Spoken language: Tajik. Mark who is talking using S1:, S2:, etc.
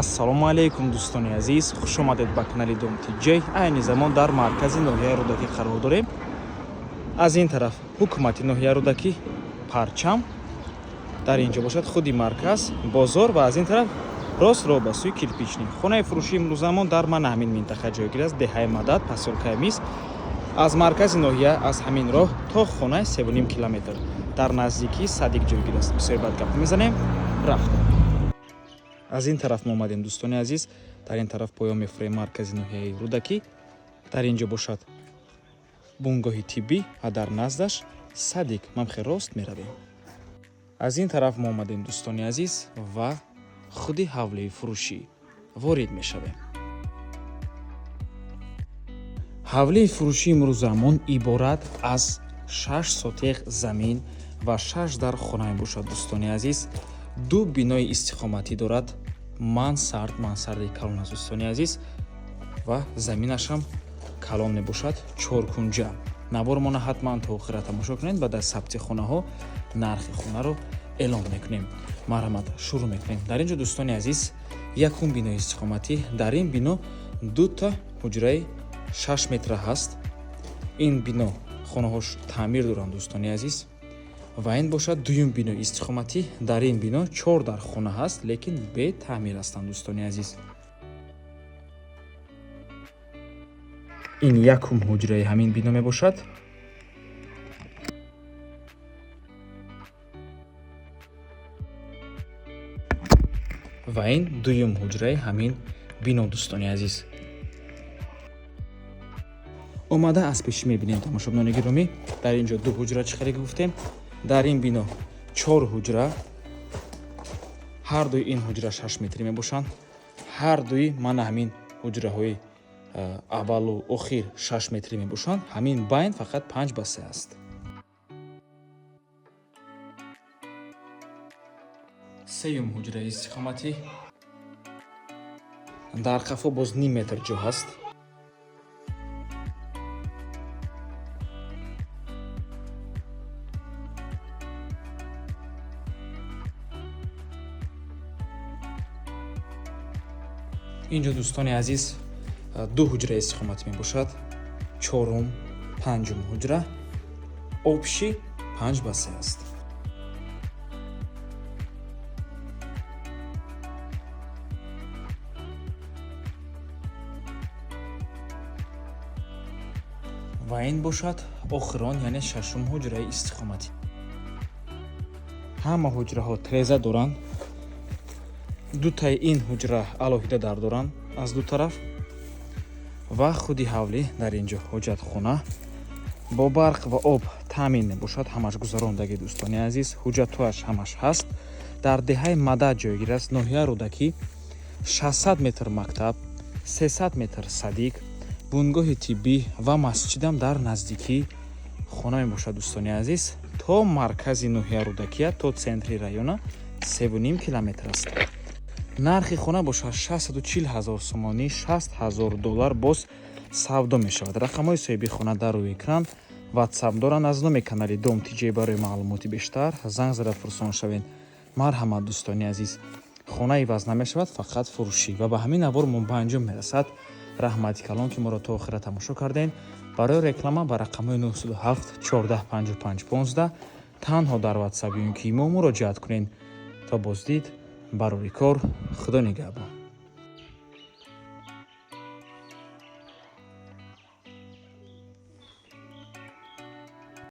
S1: ассалому алейкум дӯстони азиз, хуш омадед ба канали Дом TJ. Айни замон дар маркази ноҳияи Рӯдакӣ қарор дорем. Аз ин тараф ҳукумати ноҳияи Рӯдакӣ парчам, дар инҷо бошад худи марказ, бозор ва аз ин тараф рост роҳ ба сӯи кирпични. Хонаи фурӯшии имрӯзамон дар мана ҳамин минтақа ҷойгир аст, деҳаи Мадад, посёлкаи Мис. Аз маркази ноҳия аз ҳамин роҳ то хонаи 3.5 километр дар наздикии Садик ҷойгир аст. Бисёр бад гап мезанем, рафтем. Аз ин тараф мо омадем дӯстони азиз, дар ин тараф поён мефурем маркази ноҳияи Рӯдакӣ. Дар инҷо бошад бунгоҳи тиббӣ ва дар наздаш Садик. Мамхе рост меравем. Аз ин тараф мо омадем дӯстони азиз ва худи ҳавлии фурӯшӣ ворид мешавем. ҳавлии фурӯшии имрӯзамон иборат аз 6 сотиқ замин ва 6 дар хона мебошад дӯстони азиз. ду бинои истиқоматӣ дорад, мансарди калон аст дӯстони азиз ва заминашам калон мебошад, чоркунҷа. Навормона ҳатман то охира тамошо кунед ва дар сабти хонаҳо нархи хонаро эълон мекунем. Марҳамат, шурӯъ мекунем. Дар инҷо дӯстони азиз якум бинои истиқоматӣ. Дар ин бино дута ҳуҷраи 6 метра ҳаст. Ин бино хонаҳош таъмир доранд дӯстони азиз. ва ин бошад дуюм бинои истиқоматӣ. Дар ин бино 4 дар хона ҳаст, лекин бе таъмир ҳастанд дӯстони азиз. ин якум ҳуҷраи ҳамин бино мебошад. ва ин дуюм ҳуҷраи ҳамин бино дӯстони азиз. омада аз пешӣ мебинем тамошобинони гиромӣ. Дар инҷо ду ҳуҷра чӣ хеле гуфтем. Дар ин бино 4 ҳуҷра, ҳар дуи ин ҳуҷра 6 метрӣ мебошанд. ҳар дуи мана ҳамин ҳуҷраҳои аввалу охир 6 метрӣ мебошанд. ҳамин байн фақат 5 ба 3 аст. сеюм ҳуҷраи истиқоматӣ. дар қафо боз ним метр ҷо ҳаст. инҷо дӯстони азиз ду ҳуҷраи истиқоматӣ мебошад. чорум, панҷум ҳуҷра. обши 5 ба 3 аст. ва ин бошад охирон, яъне шашум ҳуҷраи истиқоматӣ. ҳама ҳуҷраҳо тиреза доранд. дутаи ин ҳуҷра алоҳида доранд аз ду тараф ва худи ҳавлӣ дар инҷо ҳоҷатхона бо барқ ва об таъмин мебошад. ҳамаш гузарондагӣ дӯстони азиз, ҳуҷҷатҳояш ҳамаш ҳаст. дар деҳаи Мадад ҷойгир аст. ноҳияи Рӯдакӣ 600 метр мактаб, 300 метр садик, бунгоҳи тиббӣ ва масҷидам дар наздикии хона мебошад дӯстони азиз. то маркази ноҳияи Рӯдакия, то центри района 3.5 километр аст. нархи хона бошад 640 000 сомонӣ, 60 000 доллар боз савдо мешавад. рақамҳои соҳиби хона дар рӯи экран ватсап доранд. аз номи канали Дом TJ барои маълумоти бештар занг зада пурсон шавед. марҳамат дӯстони азиз, хона иваз намешавад, фақат фурӯшӣ ва ба ҳамин навор мо ба анҷом мерасад. раҳмати калон ки моро то охира тамошо кардем. барои реклама ба рақамҳои 907 14 55 15 танҳо дар ватсап ё ки имо муроҷиат кунед. то боздид, барори кор, худо нигаҳбон.